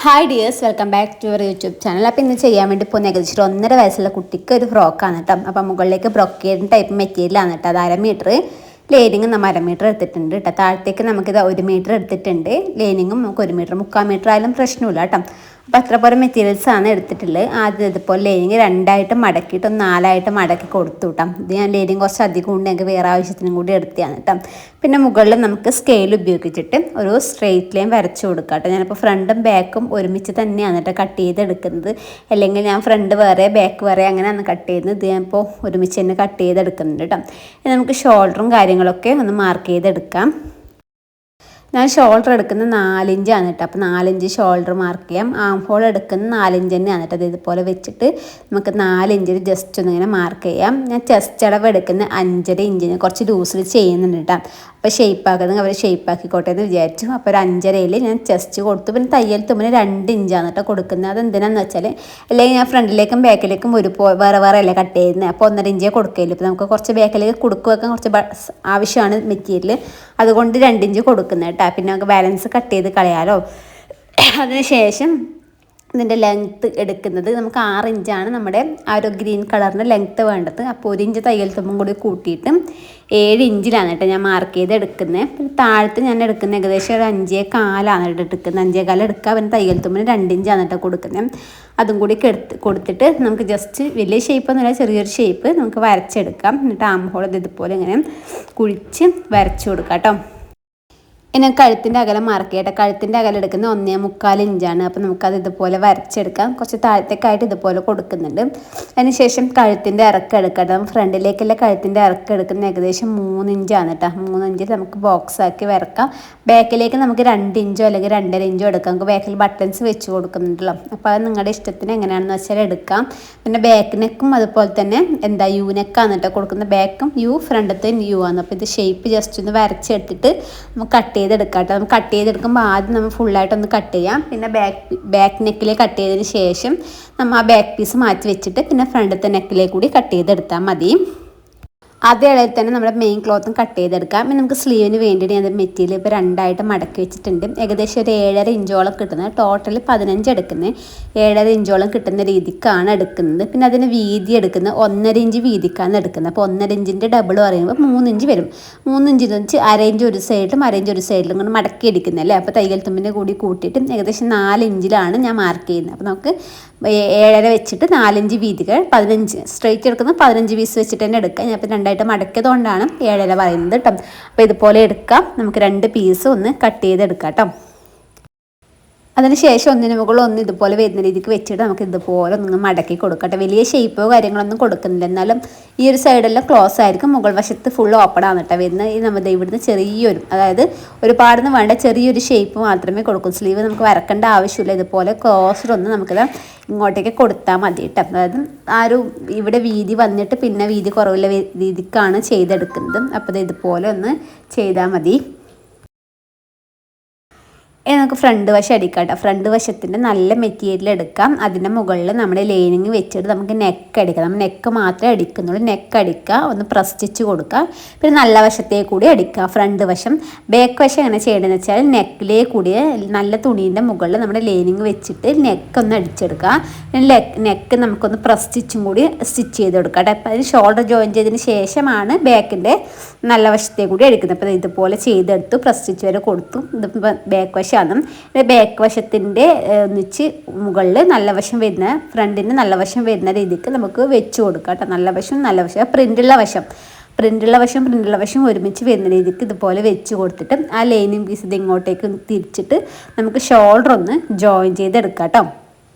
Hi dears, welcome back to your YouTube channel. അപ്പോൾ ഇന്ന് ചെയ്യാൻ വേണ്ടി പോകുന്ന ഏകദേശം 1.5 വയസ്സുള്ള കുട്ടിക്ക് ഒരു ഫ്രോക്കാണ് കേട്ടോ. അപ്പോൾ മുകളിലേക്ക് ബ്രൊക്കേഡ് ടൈപ്പ് മെറ്റീരിയലാണ് കേട്ടോ. അത് 1/2 മീറ്റർ ലൈനിങ് നമ്മൾ 1/2 മീറ്റർ എടുത്തിട്ടുണ്ട് കേട്ടോ. താഴത്തേക്ക് നമുക്കിത് 1 മീറ്റർ എടുത്തിട്ടുണ്ട്. ലൈനിങ്ങും നമുക്ക് 1 മീറ്റർ 3/4 മീറ്റർ ആയാലും പ്രശ്നമില്ല കേട്ടോ. അപ്പോൾ അത്ര പോലെ മെറ്റീരിയൽസാണ് എടുത്തിട്ടുള്ളത്. ആദ്യം ഇതുപോലെ ലൈനിങ് 2ആയിട്ട് മടക്കിയിട്ട് 4ആയിട്ട് മടക്കി കൊടുത്തു കേട്ടോ. ഇത് ഞാൻ ലൈനിങ് കുറച്ച് അധികം ഉണ്ട്, എനിക്ക് വേറെ ആവശ്യത്തിനും കൂടി എടുത്തതാണ് കേട്ടോ. പിന്നെ മുകളിൽ നമുക്ക് സ്കെയിൽ ഉപയോഗിച്ചിട്ട് ഒരു സ്ട്രെയിറ്റ് ലൈൻ വരച്ചു കൊടുക്കാം കേട്ടോ. ഞാനിപ്പോൾ ഫ്രണ്ടും ബാക്കും ഒരുമിച്ച് തന്നെയാണ് കേട്ടോ കട്ട് ചെയ്തെടുക്കുന്നത്. അല്ലെങ്കിൽ ഞാൻ ഫ്രണ്ട് വേറെ ബാക്ക് വേറെ അങ്ങനെയാണ് കട്ട് ചെയ്യുന്നത്. ഇത് ഞാനിപ്പോൾ ഒരുമിച്ച് തന്നെ കട്ട് ചെയ്തെടുക്കുന്നുണ്ട് കേട്ടോ. ഇനി നമുക്ക് ഷോൾഡറും കാര്യങ്ങളൊക്കെ ഒന്ന് മാർക്ക് ചെയ്തെടുക്കാം. ഞാൻ ഷോൾഡർ എടുക്കുന്ന 4 ഇഞ്ചാണ് കേട്ടോ. അപ്പോൾ 4 ഇഞ്ച് ഷോൾഡർ മാർക്ക് ചെയ്യാം. ആം ഹോൾ എടുക്കുന്ന 4 ഇഞ്ച് തന്നെയാണ് കേട്ടോ. അത് ഇതുപോലെ വെച്ചിട്ട് നമുക്ക് 4 ഇഞ്ചിൽ ജസ്റ്റ് ഒന്നിങ്ങനെ മാർക്ക് ചെയ്യാം. ഞാൻ ചെസ്റ്റ് അളവ് എടുക്കുന്ന 5.5 ഇഞ്ചിന് കുറച്ച് ലൂസിൽ ചെയ്യുന്നുണ്ട് കേട്ടോ. അപ്പോൾ ഷേപ്പാക്കുന്നത് അവർ ഷേപ്പാക്കിക്കോട്ടെ എന്ന് വിചാരിച്ചു. അപ്പോൾ ഒരു 5.5യിൽ ഞാൻ ചെസ്റ്റ് കൊടുത്തു. പിന്നെ തയ്യൽ തുമ്പിന് 2 ഇഞ്ചാണ് കേട്ടോ കൊടുക്കുന്നത്. അതെന്തിനാന്ന് വെച്ചാൽ അല്ലെങ്കിൽ ഞാൻ ഫ്രണ്ടിലേക്കും ബാക്കിലേക്കും വേറെ വേറെ അല്ലേ കട്ട് ചെയ്യുന്നത്. അപ്പോൾ 1.5 ഇഞ്ചേ കൊടുക്കില്ല. ഇപ്പോൾ നമുക്ക് കുറച്ച് ബാക്കിലേക്ക് കുടുക്ക് വെക്കാൻ കുറച്ച് ആവശ്യമാണ് മെറ്റീരിയൽ, അതുകൊണ്ട് 2 ഇഞ്ച് കൊടുക്കുന്നത് കേട്ടോ. പിന്നെ നമുക്ക് ബാലൻസ് കട്ട് ചെയ്ത് കളയാലോ. അതിനുശേഷം ഇതിൻ്റെ ലെങ്ത്ത് എടുക്കുന്നത് നമുക്ക് 6 ഇഞ്ചാണ് നമ്മുടെ ആ ഒരു ഗ്രീൻ കളറിൻ്റെ ലെങ്ത്ത് വേണ്ടത്. അപ്പോൾ 1 ഇഞ്ച് തയ്യൽ തുമ്പും കൂടി കൂട്ടിയിട്ട് 7 ഇഞ്ചിലാണ് കേട്ടോ ഞാൻ മാർക്ക് ചെയ്ത് എടുക്കുന്നത്. പിന്നെ താഴത്ത് ഞാൻ എടുക്കുന്നത് ഏകദേശം ഒരു 5.25 എടുക്കുന്നത്. 5.25 എടുക്കുക. പിന്നെ തയ്യൽ തുമ്പിന് 2 ഇഞ്ചാണ് കേട്ടോ കൊടുക്കുന്നത്. അതും കൂടി കൊടുത്തിട്ട് നമുക്ക് ജസ്റ്റ് വലിയ ഷേപ്പൊന്നുമില്ല, ചെറിയൊരു ഷേപ്പ് നമുക്ക് വരച്ചെടുക്കാം. എന്നിട്ട് ആം ഹോൾ ഇതുപോലെ ഇങ്ങനെ കുഴിച്ച് വരച്ചു കൊടുക്കാം കേട്ടോ. ഇനി കഴുത്തിൻ്റെ അകലം മാർക്ക് ചെയ്യട്ടെ. കഴുത്തിൻ്റെ അകലം എടുക്കുന്നത് 1.25 ഇഞ്ചാണ്. അപ്പോൾ നമുക്കത് ഇതുപോലെ വരച്ചെടുക്കാം. കുറച്ച് താഴത്തേക്കായിട്ട് ഇതുപോലെ കൊടുക്കുന്നുണ്ട്. അതിനുശേഷം കഴുത്തിൻ്റെ ഇറക്കം എടുക്കണം. ഫ്രണ്ടിലേക്കുള്ള കഴുത്തിൻ്റെ ഇറക്കം എടുക്കുന്നത് ഏകദേശം 3 ഇഞ്ചാണ് കേട്ടോ. 3 ഇഞ്ചിൽ നമുക്ക് ബോക്സ് ആക്കി വരക്കാം. ബാക്കിലേക്ക് നമുക്ക് 2 ഇഞ്ചോ അല്ലെങ്കിൽ 2.5 ഇഞ്ചോ എടുക്കാം. നമുക്ക് ബാക്കിൽ ബട്ടൺസ് വെച്ച് കൊടുക്കുന്നുണ്ടല്ലോ. അപ്പോൾ അത് നിങ്ങളുടെ ഇഷ്ടത്തിന് എങ്ങനെയാണെന്ന് വെച്ചാൽ എടുക്കാം. പിന്നെ ബാക്ക് നെക്കും അതുപോലെ തന്നെ യു നെക്കാണ് കേട്ടോ കൊടുക്കുന്നത്. ബാക്കും യു, ഫ്രണ്ടത്തെ യു ആണ്. അപ്പോൾ ഇത് ഷേപ്പ് ജസ്റ്റ് ഒന്ന് വരച്ചെടുത്തിട്ട് നമുക്ക് കട്ട് ചെയ്തെടുക്കാം കേട്ടോ. നമുക്ക് കട്ട് ചെയ്തെടുക്കുമ്പോൾ ആദ്യം നമ്മൾ ഫുള്ളായിട്ടൊന്ന് കട്ട് ചെയ്യാം. പിന്നെ ബാക്ക് നെക്കിലേക്ക് കട്ട് ചെയ്തതിന് ശേഷം നമ്മൾ ആ ബാക്ക് പീസ് മാറ്റി വെച്ചിട്ട് പിന്നെ ഫ്രണ്ടത്തെ നെക്കിലേക്ക് കൂടി കട്ട് ചെയ്തെടുത്താൽ മതി. അതേ ഇടയിൽ തന്നെ നമ്മുടെ മെയിൻ ക്ലോത്തും കട്ട് ചെയ്തെടുക്കാം. പിന്നെ നമുക്ക് സ്ലീവിന് വേണ്ടിയിട്ട് ഞാൻ മെറ്റീരിയൽ ഇപ്പോൾ 2ആയിട്ട് മടക്കി വെച്ചിട്ടുണ്ട്. ഏകദേശം ഒരു 7.5 ഇഞ്ചോളം കിട്ടുന്നത്. ടോട്ടൽ 15 എടുക്കുന്നത്. 7.5 ഇഞ്ചോളം കിട്ടുന്ന രീതിക്കാണ് എടുക്കുന്നത്. പിന്നെ അതിന് വീതി എടുക്കുന്നത് 1.5 ഇഞ്ച് വീതിക്കാണ് എടുക്കുന്നത്. അപ്പോൾ 1.5 ഇഞ്ചിൻ്റെ ഡബിൾ പറയുമ്പോൾ 3 ഇഞ്ച് വരും. 3 ഇഞ്ച് വെച്ച് 1/2 ഇഞ്ച് ഒരു സൈഡിലും 1/2 ഇഞ്ച് ഒരു സൈഡിലും കൊണ്ട് മടക്കി എടുക്കുന്നല്ലേ. അപ്പോൾ തയ്യൽ തുമ്പിൻ്റെ കൂടി കൂട്ടിയിട്ട് ഏകദേശം 4 ഇഞ്ചിലാണ് ഞാൻ മാർക്ക് ചെയ്യുന്നത്. അപ്പോൾ നമുക്ക് 7.5 വെച്ചിട്ട് 4 ഇഞ്ച് വീതികൾ 15 സ്ട്രൈറ്റ് എടുക്കുന്നത് 15 പീസ് വെച്ചിട്ട് തന്നെ എടുക്കാം. ഞാൻ ഇപ്പോൾ 2ആയിട്ട് മടക്കിയതുകൊണ്ടാണ് 7.5 പറയുന്നത് കേട്ടോ. അപ്പോൾ ഇതുപോലെ എടുക്കാം. നമുക്ക് 2 പീസ് ഒന്ന് കട്ട് ചെയ്തെടുക്കാം കേട്ടോ. അതിനുശേഷം ഒന്നിന് മുകളിൽ ഒന്ന് ഇതുപോലെ വരുന്ന രീതിക്ക് വെച്ചിട്ട് നമുക്ക് ഇതുപോലെ ഒന്ന് മടക്കി കൊടുക്കട്ടെ. വലിയ ഷേപ്പോ കാര്യങ്ങളൊന്നും കൊടുക്കുന്നില്ല. എന്നാലും ഈ ഒരു സൈഡെല്ലാം ക്ലോസ് ആയിരിക്കും. മുകൾ വശത്ത് ഫുൾ ഓപ്പൺ ആണ് കേട്ടോ വരുന്നത്. ഈ നമ്മുടെ ഇവിടുന്ന് ചെറിയൊരു, അതായത് ഒരുപാടൊന്നും വേണ്ട, ചെറിയൊരു ഷേപ്പ് മാത്രമേ കൊടുക്കൂ. സ്ലീവ് നമുക്ക് വരക്കേണ്ട ആവശ്യമില്ല. ഇതുപോലെ ക്ലോസറൊന്ന് നമുക്കിത് ഇങ്ങോട്ടേക്ക് കൊടുത്താൽ മതി കേട്ടോ. അതായത് ആ ഒരു ഇവിടെ വീതി വന്നിട്ട് പിന്നെ വീതി കുറവുള്ള രീതിക്കാണ് ചെയ്തെടുക്കുന്നത്. അപ്പോൾ ഇതുപോലെ ഒന്ന് ചെയ്താൽ മതി. നമുക്ക് ഫ്രണ്ട് വശം അടിക്കാം കേട്ടോ. ഫ്രണ്ട് വശത്തിൻ്റെ നല്ല മെറ്റീരിയൽ എടുക്കാം. അതിൻ്റെ മുകളിൽ നമ്മുടെ ലൈനിങ് വെച്ചിട്ട് നമുക്ക് നെക്ക് അടിക്കാം. നമ്മൾ നെക്ക് മാത്രമേ അടിക്കുന്നുള്ളൂ. നെക്ക് അടിക്കുക, ഒന്ന് പ്രസ് സ്റ്റിച്ച് കൊടുക്കുക. പിന്നെ നല്ല വശത്തേക്ക് കൂടി അടിക്കുക ഫ്രണ്ട് വശം. ബാക്ക് വശം എങ്ങനെ ചെയ്യേണ്ടതെന്ന് വെച്ചാൽ നെക്കിലേ കൂടി നല്ല തുണീൻ്റെ മുകളിൽ നമ്മുടെ ലൈനിങ് വെച്ചിട്ട് നെക്ക് ഒന്ന് അടിച്ചെടുക്കുക. പിന്നെ നെക്ക് നമുക്കൊന്ന് പ്രസ് സ്റ്റിച്ചും കൂടി സ്റ്റിച്ച് ചെയ്ത് കൊടുക്കുക കേട്ടോ. അപ്പോൾ അതിന് ഷോൾഡർ ജോയിൻ ചെയ്തതിന് ശേഷമാണ് ബാക്കിൻ്റെ നല്ല വശത്തേക്ക് കൂടി അടിക്കുന്നത്. അപ്പോൾ ഇതുപോലെ ചെയ്തെടുത്തു, പ്രസ് സ്റ്റിച്ച് വരെ കൊടുത്തു. ഇത് ബാക്ക് വശം. ബാക്ക് വശത്തിൻ്റെ ഒന്നിച്ച് മുകളിൽ നല്ല വശം വരുന്ന, ഫ്രണ്ടിന് നല്ല വശം വരുന്ന രീതിക്ക് നമുക്ക് വെച്ച് കൊടുക്കാം കേട്ടോ. നല്ല വശം പ്രിൻ്റുള്ള വശം ഒരുമിച്ച് വരുന്ന രീതിക്ക് ഇതുപോലെ വെച്ച് കൊടുത്തിട്ട് ആ ലൈനിങ് പീസ് ഇത് ഇങ്ങോട്ടേക്ക് തിരിച്ചിട്ട് നമുക്ക് ഷോൾഡർ ഒന്ന് ജോയിൻ ചെയ്തെടുക്കാം കേട്ടോ.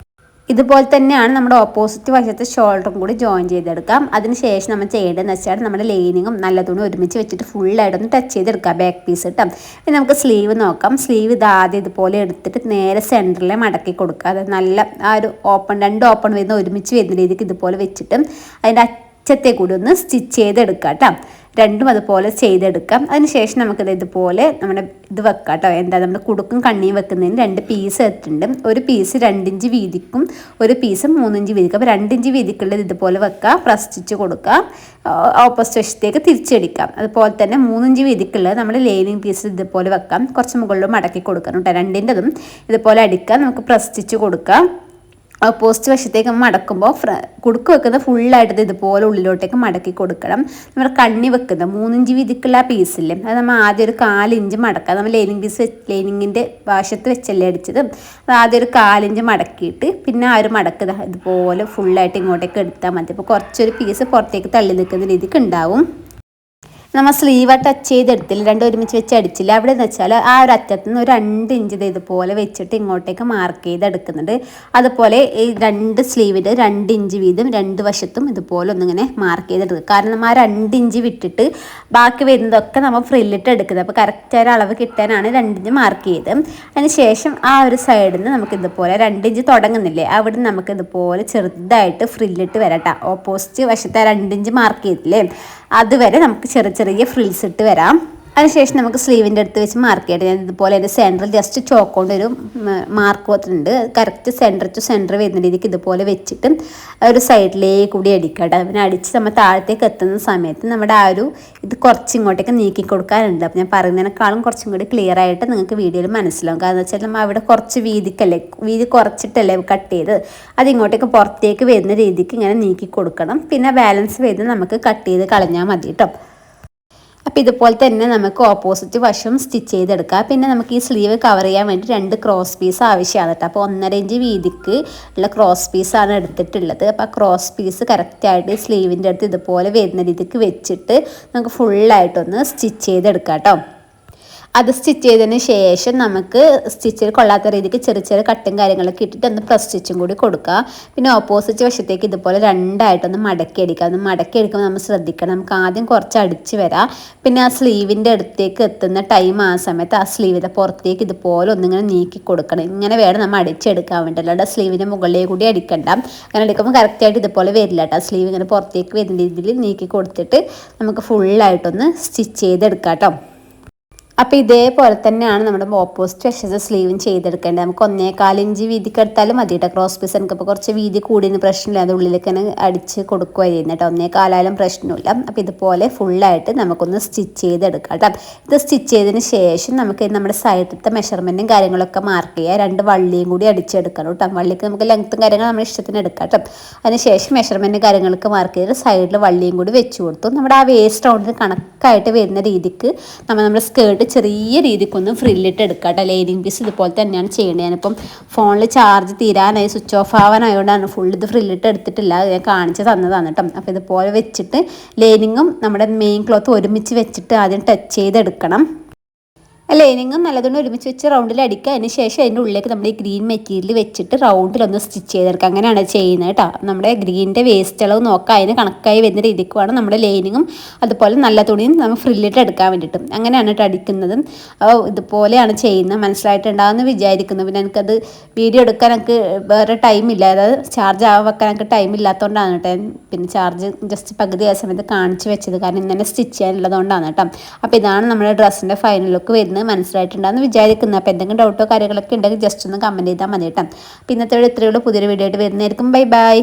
ഇതുപോലെ തന്നെയാണ് നമ്മുടെ ഓപ്പോസിറ്റ് വശത്തെ ഷോൾഡറും കൂടി ജോയിൻ ചെയ്തെടുക്കാം. അതിനുശേഷം നമ്മൾ ചെയ്യേണ്ടതെന്ന് വെച്ചാൽ നമ്മുടെ ലൈനിങ്ങും നല്ല തുണി ഒരുമിച്ച് വെച്ചിട്ട് ഫുള്ളായിട്ടൊന്ന് ടച്ച് ചെയ്തെടുക്കാം ബാക്ക് പീസ് കേട്ടോ. പിന്നെ നമുക്ക് സ്ലീവ് നോക്കാം. സ്ലീവ് ഇതാദ്യം ഇതുപോലെ എടുത്തിട്ട് നേരെ സെൻറ്ററിൽ മടക്കി കൊടുക്കുക. അത് നല്ല ആ ഒരു രണ്ട് ഓപ്പൺ വരുന്ന ഒരുമിച്ച് വരുന്ന രീതിക്ക് ഇതുപോലെ വെച്ചിട്ട് അതിൻ്റെ അറ്റത്തെ കൂടി ഒന്ന് സ്റ്റിച്ച് ചെയ്തെടുക്കാം കേട്ടോ. രണ്ടും അതുപോലെ ചെയ്തെടുക്കാം. അതിനുശേഷം നമുക്കിത് ഇതുപോലെ നമ്മുടെ ഇത് വെക്കാം കേട്ടോ. എന്താ നമ്മുടെ കുടുക്കും കണ്ണിയും വെക്കുന്നതിന് 2 പീസ് എടുത്തിട്ടുണ്ട്. ഒരു പീസ് 2 ഇഞ്ച് വീതിക്കും ഒരു പീസ് 3 ഇഞ്ച് വീതിക്കും. അപ്പോൾ 2 ഇഞ്ച് വീതിക്കുള്ളത് ഇതുപോലെ വെക്കുക, പ്രസ് സ്റ്റിച്ച് കൊടുക്കുക, ഓപ്പോസിറ്റ് വശത്തേക്ക് തിരിച്ചടിക്കാം. അതുപോലെ തന്നെ 3 ഇഞ്ച് വീതിക്കുള്ളത് നമ്മുടെ ലൈനിങ് പീസ് ഇതുപോലെ വെക്കാം, കുറച്ച് മുകളിലും മടക്കി കൊടുക്കണം കേട്ടോ. രണ്ടിൻ്റെതും ഇതുപോലെ അടിക്കാം, നമുക്ക് പ്രസ് സ്റ്റിച്ച് കൊടുക്കാം. ഓപ്പോസിറ്റ് വശത്തേക്ക് മടക്കുമ്പോൾ കുടുക്ക് വെക്കുന്ന ഫുള്ളായിട്ട് ഇതുപോലെ ഉള്ളിലോട്ടേക്ക് മടക്കി കൊടുക്കണം. നമ്മൾ കണ്ണി വെക്കുന്ന 3 ഇഞ്ച് വീതിക്കുള്ള പീസില്ലേ, അത് നമ്മൾ ആദ്യം ഒരു 4 ഇഞ്ച് മടക്കാം. നമ്മൾ ലൈനിങ്ങിൻ്റെ വശത്ത് വെച്ചല്ലേ അടിച്ചത്, അത് ആദ്യം ഒരു 4 ഇഞ്ച് മടക്കിയിട്ട് പിന്നെ ആ ഒരു മടക്കുക ഇതുപോലെ ഫുള്ളായിട്ട് ഇങ്ങോട്ടേക്ക് എടുത്താൽ മതി. അപ്പോൾ കുറച്ചൊരു പീസ് പുറത്തേക്ക് തള്ളി നിൽക്കുന്ന രീതിക്ക് ഉണ്ടാവും. നമ്മൾ സ്ലീവ് ടച്ച് ചെയ്തെടുത്തില്ല, രണ്ടും ഒരുമിച്ച് വെച്ച് അടിച്ചില്ല. അവിടെ എന്ന് വെച്ചാൽ ആ ഒരു അറ്റത്ത് നിന്ന് ഒരു 2 ഇഞ്ച് ഇതുപോലെ വെച്ചിട്ട് ഇങ്ങോട്ടേക്ക് മാർക്ക് ചെയ്തെടുക്കുന്നുണ്ട്. അതുപോലെ ഈ 2 സ്ലീവിൻ്റെ 2 ഇഞ്ച് വീതം 2 വശത്തും ഇതുപോലെ ഒന്നിങ്ങനെ മാർക്ക് ചെയ്തെടുക്കുക. കാരണം നമ്മൾ ആ 2 ഇഞ്ച് വിട്ടിട്ട് ബാക്കി വരുന്നതൊക്കെ നമ്മൾ ഫ്രില്ലിട്ട് എടുക്കുന്നത്. അപ്പോൾ കറക്റ്റ് ഒരു അളവ് കിട്ടാനാണ് 2 ഇഞ്ച് മാർക്ക് ചെയ്ത്. അതിന് ശേഷം ആ ഒരു സൈഡിൽ നിന്ന് നമുക്ക് ഇതുപോലെ 2 ഇഞ്ച് തുടങ്ങുന്നില്ലേ, അവിടെ നിന്ന് നമുക്ക് ഇതുപോലെ ചെറുതായിട്ട് ഫ്രില്ലിട്ട് വരട്ടെ. ഓപ്പോസിറ്റ് വശത്തെ 2 ഇഞ്ച് മാർക്ക് ചെയ്തില്ലേ, അതുവരെ നമുക്ക് ചെറിയ ഫ്രിൽസ് ഇട്ട് വരാം. അതിനുശേഷം നമുക്ക് സ്ലീവിൻ്റെ അടുത്ത് വെച്ച് മാർക്ക് ചെയ്യട്ടെ. ഞാൻ ഇതുപോലെ എൻ്റെ സെൻറ്ററിൽ ജസ്റ്റ് ചോക്ക് കൊണ്ട് ഒരു മാർക്ക് വന്നിട്ടുണ്ട്. കറക്റ്റ് സെൻറ്റർ ടു സെൻറ്റർ വരുന്ന രീതിക്ക് ഇതുപോലെ വെച്ചിട്ട് ഒരു സൈഡിലേക്ക് കൂടി അടിക്കട്ടെ. പിന്നെ അടിച്ച് നമ്മൾ താഴത്തേക്ക് എത്തുന്ന സമയത്ത് നമ്മുടെ ആ ഒരു ഇത് കുറച്ച് ഇങ്ങോട്ടേക്ക് നീക്കി കൊടുക്കാനുണ്ട്. അപ്പോൾ ഞാൻ പറയുന്നതിനേക്കാളും കുറച്ചും കൂടി ക്ലിയർ ആയിട്ട് നിങ്ങൾക്ക് വീഡിയോയിൽ മനസ്സിലാവും. കാരണം എന്ന് വെച്ചാൽ നമ്മൾ അവിടെ കുറച്ച് വീതി കുറച്ചിട്ടല്ലേ കട്ട് ചെയ്ത്, അത് ഇങ്ങോട്ടേക്ക് പുറത്തേക്ക് വരുന്ന രീതിക്ക് ഇങ്ങനെ നീക്കി കൊടുക്കണം. പിന്നെ ബാലൻസ് വരുന്നത് നമുക്ക് കട്ട് ചെയ്ത് കളഞ്ഞാൽ മതി കേട്ടോ. അപ്പോൾ ഇതുപോലെ തന്നെ നമുക്ക് ഓപ്പോസിറ്റ് വശം സ്റ്റിച്ച് ചെയ്തെടുക്കാം. പിന്നെ നമുക്ക് ഈ സ്ലീവ് കവർ ചെയ്യാൻ വേണ്ടി 2 ക്രോസ് പീസ് ആവശ്യമാണ് കേട്ടോ. അപ്പോൾ 1.5 ഇഞ്ച് വീതിക്ക് ഉള്ള ക്രോസ് പീസാണ് എടുത്തിട്ടുള്ളത്. അപ്പോൾ ആ ക്രോസ് പീസ് കറക്റ്റായിട്ട് സ്ലീവിൻ്റെ അടുത്ത് ഇതുപോലെ വരുന്ന രീതിക്ക് വെച്ചിട്ട് നമുക്ക് ഫുള്ളായിട്ടൊന്ന് സ്റ്റിച്ച് ചെയ്തെടുക്കാം കേട്ടോ. അത് സ്റ്റിച്ച് ചെയ്തതിന് ശേഷം നമുക്ക് സ്റ്റിച്ചിൽ കൊള്ളാത്ത രീതിക്ക് ചെറിയ കട്ടും കാര്യങ്ങളൊക്കെ ഇട്ടിട്ട് ഒന്ന് പ്രസ് സ്റ്റിച്ചും കൂടി കൊടുക്കുക. പിന്നെ ഓപ്പോസിറ്റ് വശത്തേക്ക് ഇതുപോലെ രണ്ടായിട്ടൊന്ന് മടക്കി അടിക്കുക. ഒന്ന് മടക്കി അടിക്കുമ്പോൾ നമ്മൾ ശ്രദ്ധിക്കണം, നമുക്ക് ആദ്യം കുറച്ച് അടിച്ച് വരാം. പിന്നെ ആ സ്ലീവിൻ്റെ അടുത്തേക്ക് എത്തുന്ന ടൈം ആ സമയത്ത് ആ സ്ലീവിൻ്റെ പുറത്തേക്ക് ഇതുപോലെ ഒന്നിങ്ങനെ നീക്കി കൊടുക്കണം. ഇങ്ങനെ വേണം നമ്മൾ അടിച്ചെടുക്കാൻ വേണ്ടി, അല്ലാണ്ട് സ്ലീവിൻ്റെ മുകളിലേക്ക് കൂടി അടിക്കണ്ട. അങ്ങനെ അടിക്കുമ്പോൾ കറക്റ്റായിട്ട് ഇതുപോലെ വരില്ല കേട്ടോ. സ്ലീവ് ഇങ്ങനെ പുറത്തേക്ക് വരുന്ന രീതിയിൽ നീക്കി കൊടുത്തിട്ട് നമുക്ക് ഫുള്ളായിട്ടൊന്ന് സ്റ്റിച്ച് ചെയ്തെടുക്കാം കേട്ടോ. അപ്പോൾ ഇതേപോലെ തന്നെയാണ് നമ്മുടെ ഓപ്പോസിറ്റ് വശത്തെ സ്ലീവും ചെയ്തെടുക്കേണ്ടത്. നമുക്ക് 1.25 ഇഞ്ച് വീതിക്ക് എടുത്താലും മതി കേട്ടോ. ക്രോസ് പീസ് എനിക്കിപ്പോൾ കുറച്ച് വീതി കൂടിയതിന് പ്രശ്നമില്ല, അത് ഉള്ളിലേക്ക് തന്നെ അടിച്ച് കൊടുക്കുകയായിരുന്നു കേട്ടോ. 1.25 പ്രശ്നമില്ല. അപ്പോൾ ഇതുപോലെ ഫുള്ളായിട്ട് നമുക്കൊന്ന് സ്റ്റിച്ച് ചെയ്തെടുക്കാം കേട്ടോ. ഇത് സ്റ്റിച്ച് ചെയ്തതിന് ശേഷം നമുക്ക് നമ്മുടെ സൈഡിലത്തെ മെഷർമെൻറ്റും കാര്യങ്ങളൊക്കെ മാർക്ക് ചെയ്യുക. 2 വള്ളിയും കൂടി അടിച്ചെടുക്കണം കേട്ടോ. വള്ളിക്ക് നമുക്ക് ലെങ്ത്തും കാര്യങ്ങളും നമ്മുടെ ഇഷ്ടത്തിന് എടുക്കാം കേട്ടോ. അതിനുശേഷം മെഷർമെൻറ്റും കാര്യങ്ങളൊക്കെ മാർക്ക് ചെയ്ത് സൈഡിൽ വള്ളിയും കൂടി വെച്ച് കൊടുത്തു. നമ്മുടെ ആ വേസ്റ്റ് റൗണ്ടിന് കണക്കായിട്ട് വരുന്ന രീതിക്ക് നമ്മുടെ സ്കേർട്ട് ചെറിയ രീതിക്കൊന്ന് ഫ്രില്ലിട്ട് എടുക്കാം കേട്ടോ. ലൈനിങ് പീസ് ഇതുപോലെ തന്നെയാണ് ചെയ്യേണ്ടത്. ഞാനിപ്പം ഫോണിൽ ചാർജ് തീരാനായി സ്വിച്ച് ഓഫ് ആവാനായതുകൊണ്ടാണ് ഫുൾ ഇത് ഫ്രില്ലിട്ട് എടുത്തിട്ടില്ല, ഞാൻ കാണിച്ച് തന്നതാണ് കേട്ടോ. അപ്പോൾ ഇതുപോലെ വെച്ചിട്ട് ലൈനിങ്ങും നമ്മുടെ മെയിൻ ക്ലോത്ത് ഒരുമിച്ച് വെച്ചിട്ട് ആദ്യം ടച്ച് ചെയ്തെടുക്കണം. ലൈനിങ്ങും നല്ലതുകൊണ്ട് ഒരുമിച്ച് വെച്ച് റൗണ്ടിൽ അടിക്കുക. അതിന് ശേഷം അതിൻ്റെ ഉള്ളിലേക്ക് നമ്മൾ ഈ ഗ്രീൻ മെറ്റീരിയൽ വെച്ചിട്ട് റൗണ്ടിലൊന്ന് സ്റ്റിച്ച് ചെയ്തെടുക്കുക. അങ്ങനെയാണ് ചെയ്യുന്നത് കേട്ടോ. നമ്മുടെ ഗ്രീനിൻ്റെ വേസ്റ്റ് അളവ് നോക്കുക, അതിന് കണക്കായി വരുന്ന രീതിക്ക് വേണം നമ്മുടെ ലൈനിങ്ങും അതുപോലെ നല്ല തുണിയും നമ്മൾ ഫ്രില്ലിട്ട് എടുക്കാൻ വേണ്ടിയിട്ടും. അങ്ങനെയാണ് കേട്ടോ അടിക്കുന്നതും. ഇതുപോലെയാണ് ചെയ്യുന്നത്. മനസ്സിലായിട്ടുണ്ടാകുമെന്ന് വിചാരിക്കുന്നു. പിന്നെ എനിക്കത് വീഡിയോ എടുക്കാൻ എനിക്ക് വേറെ ടൈമില്ല, അതായത് ചാർജ് വെക്കാൻ എനിക്ക് ടൈം ഇല്ലാത്തതുകൊണ്ടാണ് കേട്ടോ. പിന്നെ ചാർജ് ജസ്റ്റ് പകുതി ആ സമയത്ത് കാണിച്ച് വെച്ചത്, കാരണം ഇന്നലെ സ്റ്റിച്ച് ചെയ്യാനുള്ളതുകൊണ്ടാണ് കേട്ടോ. അപ്പോൾ ഇതാണ് നമ്മുടെ ഡ്രസ്സിൻ്റെ ഫൈനൽ ലുക്ക് വരുന്നത്. മനസ്സിലായിട്ടുണ്ടാകുന്ന വിചാരിക്കുന്നത്. അപ്പോൾ എന്തെങ്കിലും ഡൗട്ടോ കാര്യങ്ങളൊക്കെ ഉണ്ടെങ്കിൽ ജസ്റ്റ് ഒന്ന് കമൻറ്റ് ചെയ്താൽ മതി കേട്ടോ. അപ്പോൾ ഇന്നത്തെ ഇത്രയുള്ള പുതിയൊരു വീഡിയോ ആയിട്ട് വരുന്നതായിരിക്കും. Bye bye.